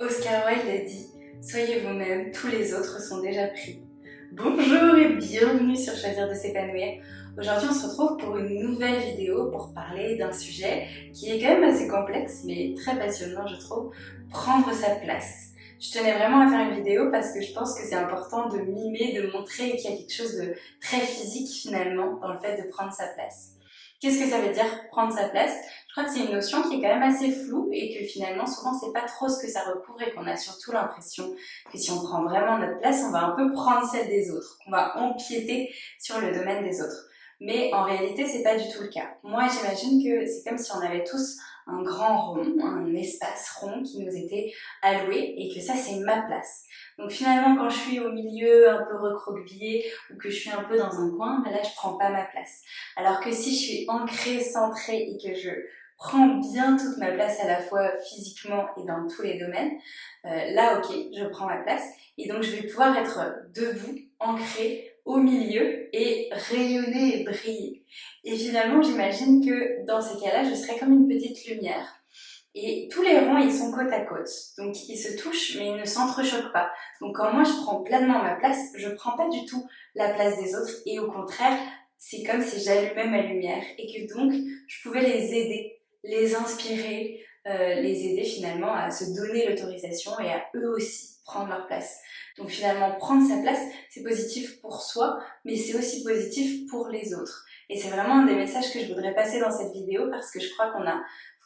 Oscar Wilde a dit « Soyez vous-même, tous les autres sont déjà pris ». Bonjour et bienvenue sur Choisir de s'épanouir. Aujourd'hui on se retrouve pour une nouvelle vidéo pour parler d'un sujet qui est quand même assez complexe mais très passionnant je trouve, prendre sa place. Je tenais vraiment à faire une vidéo parce que je pense que c'est important de mimer, de montrer qu'il y a quelque chose de très physique finalement dans le fait de prendre sa place. Qu'est-ce que ça veut dire prendre sa place? Je crois que c'est une notion qui est quand même assez floue et que finalement souvent c'est pas trop ce que ça recouvre et qu'on a surtout l'impression que si on prend vraiment notre place, on va un peu prendre celle des autres, qu'on va empiéter sur le domaine des autres. Mais en réalité, c'est pas du tout le cas. Moi, j'imagine que c'est comme si on avait tous un grand rond, un espace rond qui nous était alloué et que ça, c'est ma place. Donc finalement, quand je suis au milieu, un peu recroquevillée ou que je suis un peu dans un coin, ben là, je prends pas ma place. Alors que si je suis ancrée, centrée et que je prends bien toute ma place à la fois physiquement et dans tous les domaines, là, ok, je prends ma place et donc je vais pouvoir être debout, ancrée, au milieu et rayonner et briller. Et finalement, j'imagine que dans ces cas-là, je serais comme une petite lumière. Et tous les ronds, ils sont côte à côte. Donc, ils se touchent, mais ils ne s'entrechoquent pas. Donc, quand moi, je prends pleinement ma place, je prends pas du tout la place des autres. Et au contraire, c'est comme si j'allumais ma lumière. Et que donc, je pouvais les aider, les inspirer, les aider finalement à se donner l'autorisation et à eux aussi prendre leur place. Donc finalement, prendre sa place, c'est positif pour soi, mais c'est aussi positif pour les autres. Et c'est vraiment un des messages que je voudrais passer dans cette vidéo parce que je crois qu'on a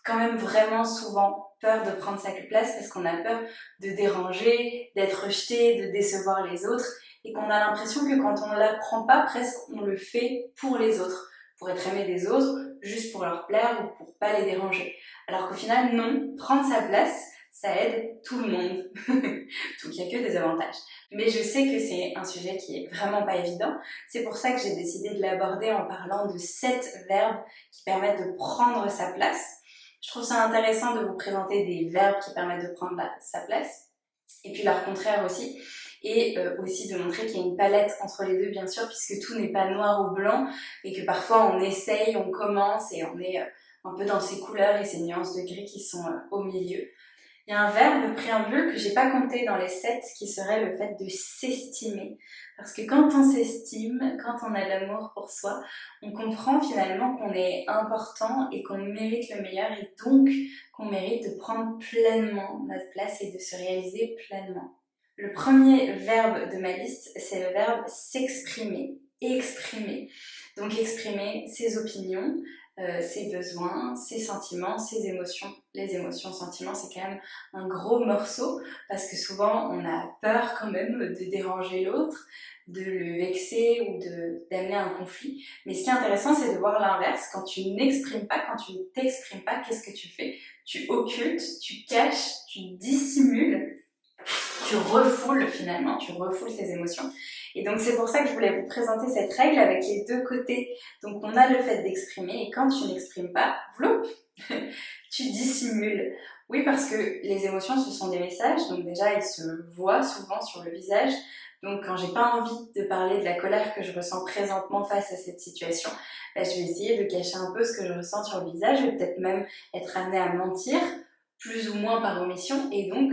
quand même vraiment souvent peur de prendre sa place parce qu'on a peur de déranger, d'être rejeté, de décevoir les autres et qu'on a l'impression que quand on ne l'apprend pas, presque on le fait pour les autres, pour être aimé des autres, juste pour leur plaire ou pour pas les déranger. Alors qu'au final, non, prendre sa place, ça aide tout le monde. Donc il n'y a que des avantages. Mais je sais que c'est un sujet qui est vraiment pas évident. C'est pour ça que j'ai décidé de l'aborder en parlant de 7 verbes qui permettent de prendre sa place. Je trouve ça intéressant de vous présenter des verbes qui permettent de prendre sa place, et puis leur contraire aussi, et aussi de montrer qu'il y a une palette entre les deux, bien sûr, puisque tout n'est pas noir ou blanc, et que parfois on essaye, on commence, et on est un peu dans ces couleurs et ces nuances de gris qui sont au milieu. Il y a un verbe préambule que j'ai pas compté dans les 7 qui serait le fait de s'estimer. Parce que quand on s'estime, quand on a de l'amour pour soi, on comprend finalement qu'on est important et qu'on mérite le meilleur et donc qu'on mérite de prendre pleinement notre place et de se réaliser pleinement. Le premier verbe de ma liste, c'est le verbe s'exprimer, exprimer. Donc exprimer ses opinions, ses besoins, ses sentiments, ses émotions. Les émotions, sentiments, c'est quand même un gros morceau parce que souvent on a peur quand même de déranger l'autre, de le vexer ou d'amener un conflit. Mais ce qui est intéressant, c'est de voir l'inverse. Quand tu n'exprimes pas, quand tu ne t'exprimes pas, qu'est-ce que tu fais? Tu occultes, tu caches, tu dissimules, tu refoules finalement, tu refoules tes émotions. Et donc c'est pour ça que je voulais vous présenter cette règle avec les deux côtés. Donc on a le fait d'exprimer et quand tu n'exprimes pas, vloup, tu dissimules. Oui, parce que les émotions, ce sont des messages, donc déjà ils se voient souvent sur le visage. Donc quand j'ai pas envie de parler de la colère que je ressens présentement face à cette situation, je vais essayer de cacher un peu ce que je ressens sur le visage, je vais peut-être même être amenée à mentir, plus ou moins par omission, et donc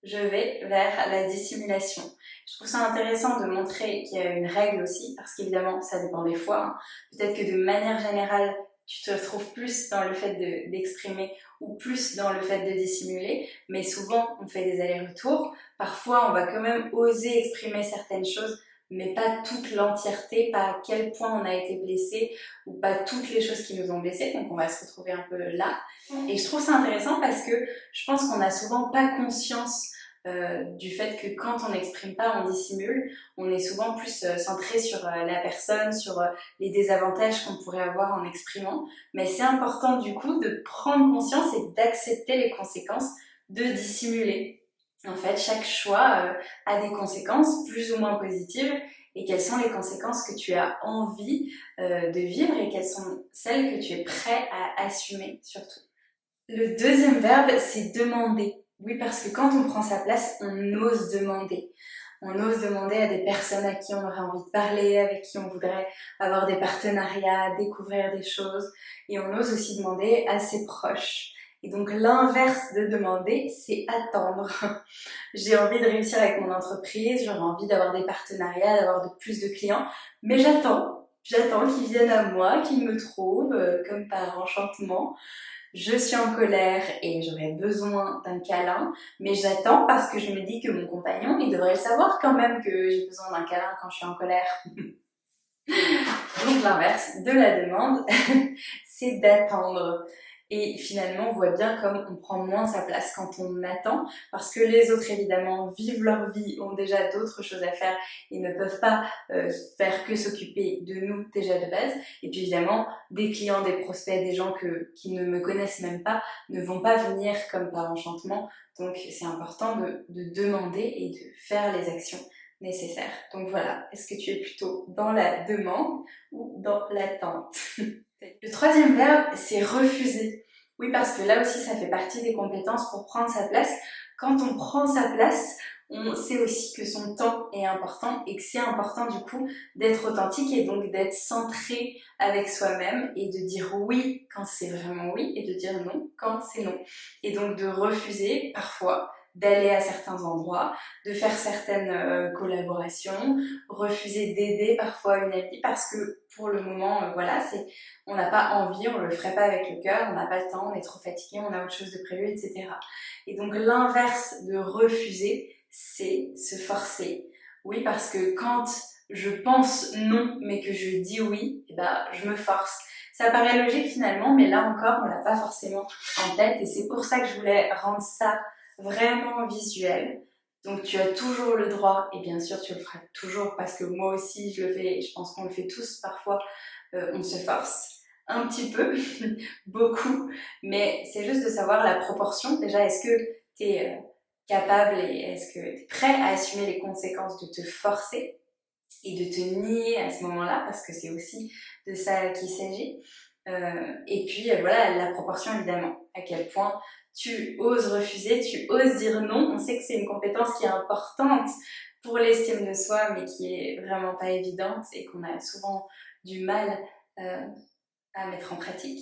je vais vers la dissimulation. Je trouve ça intéressant de montrer qu'il y a une règle aussi, parce qu'évidemment, ça dépend des fois. Hein. Peut-être que de manière générale, tu te retrouves plus dans le fait d'exprimer ou plus dans le fait de dissimuler, mais souvent, on fait des allers-retours. Parfois, on va quand même oser exprimer certaines choses, mais pas toute l'entièreté, pas à quel point on a été blessé, ou pas toutes les choses qui nous ont blessés, donc on va se retrouver un peu là. Et je trouve ça intéressant parce que je pense qu'on n'a souvent pas conscience du fait que quand on n'exprime pas, on dissimule. On est souvent plus centré sur la personne, sur les désavantages qu'on pourrait avoir en exprimant. Mais c'est important du coup de prendre conscience et d'accepter les conséquences de dissimuler. En fait, chaque choix a des conséquences plus ou moins positives et quelles sont les conséquences que tu as envie de vivre et quelles sont celles que tu es prêt à assumer surtout. Le deuxième verbe, c'est demander. Oui, parce que quand on prend sa place, on ose demander. On ose demander à des personnes à qui on aurait envie de parler, avec qui on voudrait avoir des partenariats, découvrir des choses. Et on ose aussi demander à ses proches. Et donc l'inverse de demander, c'est attendre. J'ai envie de réussir avec mon entreprise, j'aurais envie d'avoir des partenariats, d'avoir de plus de clients, mais j'attends. J'attends qu'ils viennent à moi, qu'ils me trouvent, comme par enchantement. Je suis en colère et j'aurais besoin d'un câlin, mais j'attends parce que je me dis que mon compagnon, il devrait le savoir quand même que j'ai besoin d'un câlin quand je suis en colère. Donc l'inverse de la demande, c'est d'attendre. Et finalement, on voit bien comme on prend moins sa place quand on attend, parce que les autres, évidemment, vivent leur vie, ont déjà d'autres choses à faire et ne peuvent pas faire que s'occuper de nous déjà de base. Et puis évidemment, des clients, des prospects, des gens qui ne me connaissent même pas, ne vont pas venir comme par enchantement. Donc c'est important de demander et de faire les actions nécessaires. Donc voilà, est-ce que tu es plutôt dans la demande ou dans l'attente? Le troisième verbe, c'est refuser. Oui, parce que là aussi, ça fait partie des compétences pour prendre sa place. Quand on prend sa place, on sait aussi que son temps est important et que c'est important du coup d'être authentique et donc d'être centré avec soi-même et de dire oui quand c'est vraiment oui et de dire non quand c'est non. Et donc de refuser parfois d'aller à certains endroits, de faire certaines collaborations, refuser d'aider parfois une amie parce que pour le moment, voilà, on n'a pas envie, on le ferait pas avec le cœur, on n'a pas le temps, on est trop fatigué, on a autre chose de prévu, etc. Et donc l'inverse de refuser, c'est se forcer. Oui, parce que quand je pense non, mais que je dis oui, eh ben, je me force. Ça paraît logique finalement, mais là encore, on l'a pas forcément en tête, et c'est pour ça que je voulais rendre ça vraiment visuel. Donc tu as toujours le droit, et bien sûr tu le feras toujours, parce que moi aussi je le fais, je pense qu'on le fait tous parfois, on se force un petit peu, beaucoup, mais c'est juste de savoir la proportion. Déjà, est-ce que tu es capable et est-ce que tu es prêt à assumer les conséquences de te forcer et de te nier à ce moment-là, parce que c'est aussi de ça qu'il s'agit. Et puis voilà, la proportion évidemment, à quel point tu oses refuser, tu oses dire non. On sait que c'est une compétence qui est importante pour l'estime de soi, mais qui est vraiment pas évidente et qu'on a souvent du mal à mettre en pratique.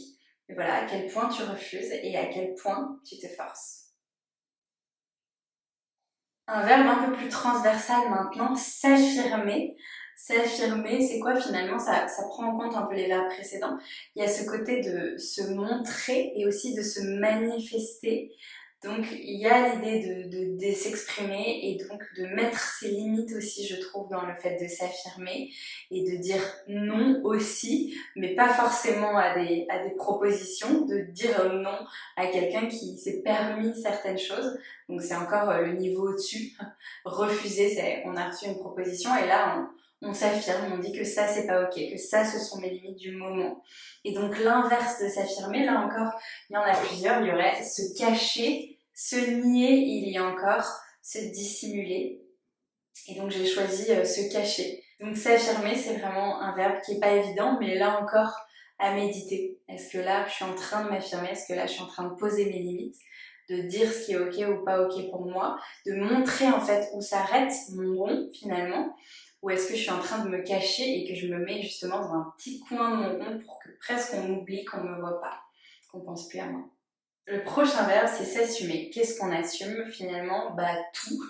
Et voilà, à quel point tu refuses et à quel point tu te forces. Un verbe un peu plus transversal maintenant, s'affirmer. S'affirmer, c'est quoi finalement? Ça prend en compte un peu les verbes précédents. Il y a ce côté de se montrer et aussi de se manifester. Donc il y a l'idée de s'exprimer et donc de mettre ses limites aussi, je trouve, dans le fait de s'affirmer et de dire non aussi, mais pas forcément à des propositions, de dire non à quelqu'un qui s'est permis certaines choses. Donc c'est encore le niveau au-dessus. Refuser, c'est on a reçu une proposition et là on s'affirme, on dit que ça c'est pas ok, que ça ce sont mes limites du moment. Et donc l'inverse de s'affirmer, là encore, il y en a plusieurs, il y aurait se cacher, se nier, il y a encore se dissimuler. Et donc j'ai choisi se cacher. Donc s'affirmer, c'est vraiment un verbe qui est pas évident, mais là encore à méditer. Est-ce que là je suis en train de m'affirmer? Est-ce que là je suis en train de poser mes limites? De dire ce qui est ok ou pas ok pour moi? De montrer en fait où s'arrête mon rond finalement? Ou est-ce que je suis en train de me cacher et que je me mets justement dans un petit coin de mon rond pour que presque on oublie qu'on me voit pas, qu'on pense plus à moi? Le prochain verbe, c'est s'assumer. Qu'est-ce qu'on assume finalement? Bah tout.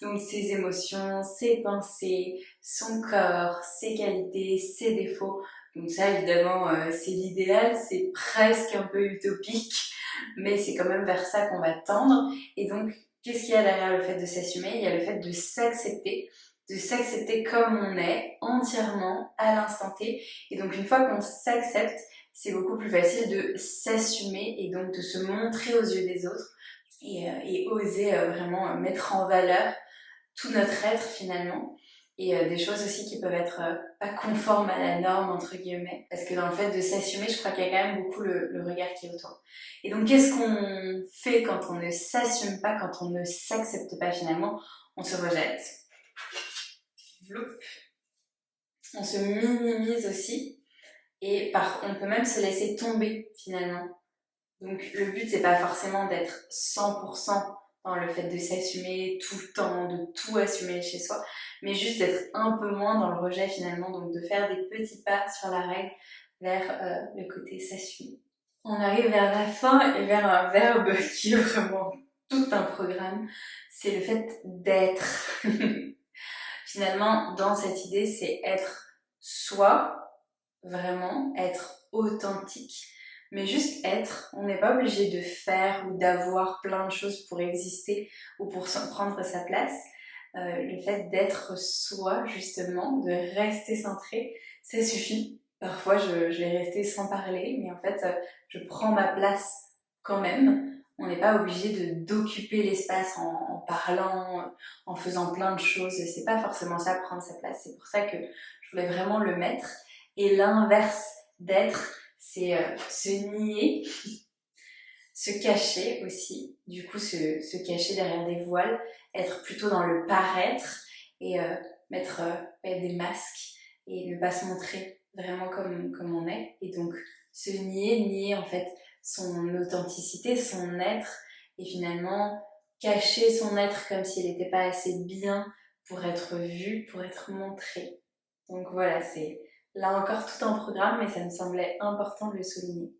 Donc ses émotions, ses pensées, son corps, ses qualités, ses défauts. Donc ça évidemment c'est l'idéal, c'est presque un peu utopique, mais c'est quand même vers ça qu'on va tendre. Et donc qu'est-ce qu'il y a derrière le fait de s'assumer? Il y a le fait de s'accepter comme on est, entièrement, à l'instant T. Et donc une fois qu'on s'accepte, c'est beaucoup plus facile de s'assumer et donc de se montrer aux yeux des autres et oser vraiment mettre en valeur tout notre être finalement, et des choses aussi qui peuvent être pas conformes à la norme entre guillemets, parce que dans le fait de s'assumer, je crois qu'il y a quand même beaucoup le regard qui est autour. Et donc qu'est-ce qu'on fait quand on ne s'assume pas, quand on ne s'accepte pas finalement? On se rejette, on se minimise aussi, et on peut même se laisser tomber finalement. Donc le but c'est pas forcément d'être 100% dans le fait de s'assumer tout le temps, de tout assumer chez soi, mais juste d'être un peu moins dans le rejet finalement, donc de faire des petits pas sur la règle vers le côté s'assumer. On arrive vers la fin et vers un verbe qui est vraiment tout un programme, c'est le fait d'être. Finalement, dans cette idée, c'est être soi, vraiment, être authentique, mais juste être. On n'est pas obligé de faire ou d'avoir plein de choses pour exister ou pour prendre sa place. Le fait d'être soi, justement, de rester centré, ça suffit. Parfois, je vais rester sans parler, mais en fait, je prends ma place quand même. On n'est pas obligé d'occuper l'espace en parlant, en faisant plein de choses. C'est pas forcément ça, prendre sa place. C'est pour ça que je voulais vraiment le mettre. Et l'inverse d'être, c'est se nier, se cacher aussi. Du coup, se cacher derrière des voiles, être plutôt dans le paraître et mettre des masques et ne pas se montrer vraiment comme on est. Et donc, se nier en fait son authenticité, son être, et finalement cacher son être comme s'il n'était pas assez bien pour être vu, pour être montré. Donc voilà, c'est là encore tout un programme, mais ça me semblait important de le souligner.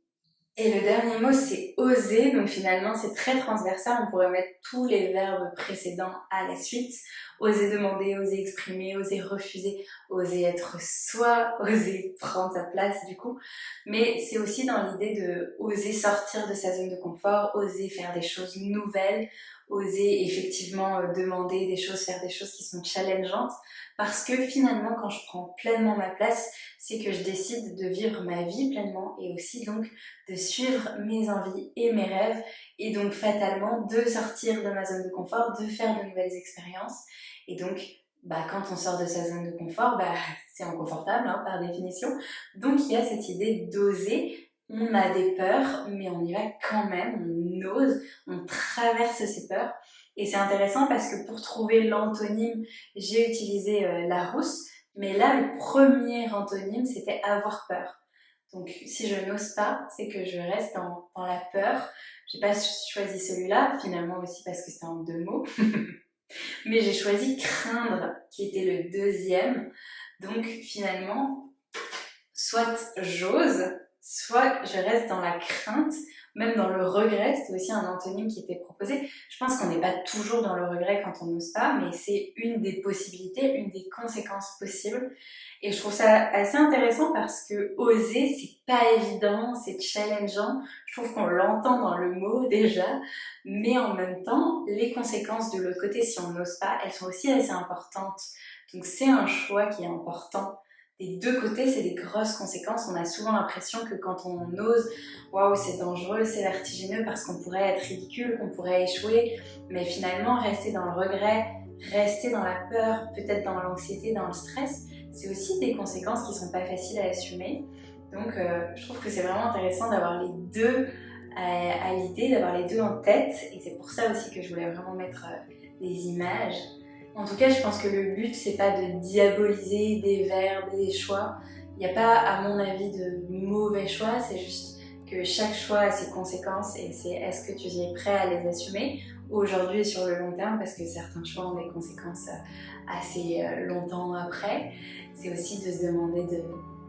Et le dernier mot, c'est oser. Donc finalement, c'est très transversal. On pourrait mettre tous les verbes précédents à la suite. Oser demander, oser exprimer, oser refuser, oser être soi, oser prendre sa place du coup. Mais c'est aussi dans l'idée de oser sortir de sa zone de confort, oser faire des choses nouvelles, oser effectivement demander des choses, faire des choses qui sont challengeantes. Parce que finalement, quand je prends pleinement ma place, c'est que je décide de vivre ma vie pleinement et aussi donc de suivre mes envies et mes rêves et donc fatalement de sortir de ma zone de confort, de faire de nouvelles expériences. Et donc, quand on sort de sa zone de confort, c'est inconfortable par définition. Donc il y a cette idée d'oser. On a des peurs, mais on y va quand même, on ose, on traverse ces peurs. Et c'est intéressant parce que pour trouver l'antonyme, j'ai utilisé Larousse, mais là, le premier antonyme, c'était avoir peur. Donc, si je n'ose pas, c'est que je reste dans la peur. J'ai pas choisi celui-là, finalement aussi parce que c'était en 2 mots. Mais j'ai choisi craindre, qui était le deuxième. Donc, finalement, soit j'ose, soit je reste dans la crainte, même dans le regret. C'était aussi un antonyme qui était proposé. Je pense qu'on n'est pas toujours dans le regret quand on n'ose pas, mais c'est une des possibilités, une des conséquences possibles. Et je trouve ça assez intéressant parce que oser, c'est pas évident, c'est challengeant. Je trouve qu'on l'entend dans le mot déjà, mais en même temps, les conséquences de l'autre côté, si on n'ose pas, elles sont aussi assez importantes. Donc c'est un choix qui est important. Des deux côtés, c'est des grosses conséquences. On a souvent l'impression que quand on ose, waouh, c'est dangereux, c'est vertigineux parce qu'on pourrait être ridicule, qu'on pourrait échouer. Mais finalement, rester dans le regret, rester dans la peur, peut-être dans l'anxiété, dans le stress, c'est aussi des conséquences qui sont pas faciles à assumer. Donc, je trouve que c'est vraiment intéressant d'avoir les deux à l'idée, d'avoir les deux en tête. Et c'est pour ça aussi que je voulais vraiment mettre des images. En tout cas, je pense que le but, c'est pas de diaboliser des verbes, des choix. Il n'y a pas, à mon avis, de mauvais choix, c'est juste que chaque choix a ses conséquences et c'est est-ce que tu es prêt à les assumer aujourd'hui et sur le long terme, parce que certains choix ont des conséquences assez longtemps après. C'est aussi de se demander de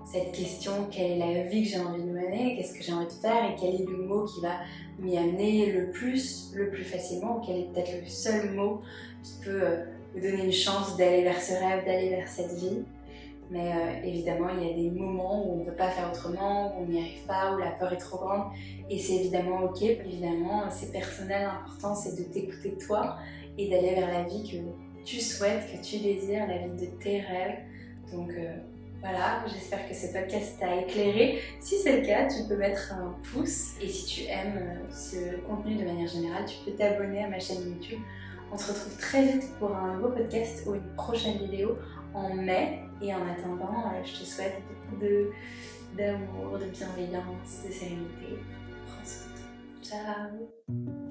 cette question, quelle est la vie que j'ai envie de mener, qu'est-ce que j'ai envie de faire et quel est le mot qui va m'y amener le plus facilement, ou quel est peut-être le seul mot qui peut vous donner une chance d'aller vers ce rêve, d'aller vers cette vie. Mais évidemment, il y a des moments où on ne peut pas faire autrement, où on n'y arrive pas, où la peur est trop grande. Et c'est évidemment ok, évidemment, c'est personnel, l'important c'est de t'écouter toi et d'aller vers la vie que tu souhaites, que tu désires, la vie de tes rêves. Donc voilà, j'espère que ce podcast t'a éclairé. Si c'est le cas, tu peux mettre un pouce. Et si tu aimes ce contenu de manière générale, tu peux t'abonner à ma chaîne YouTube. On se retrouve très vite pour un nouveau podcast ou une prochaine vidéo en mai. Et en attendant, je te souhaite beaucoup d'amour, de bienveillance, de sérénité. Prends soin de toi. Ciao!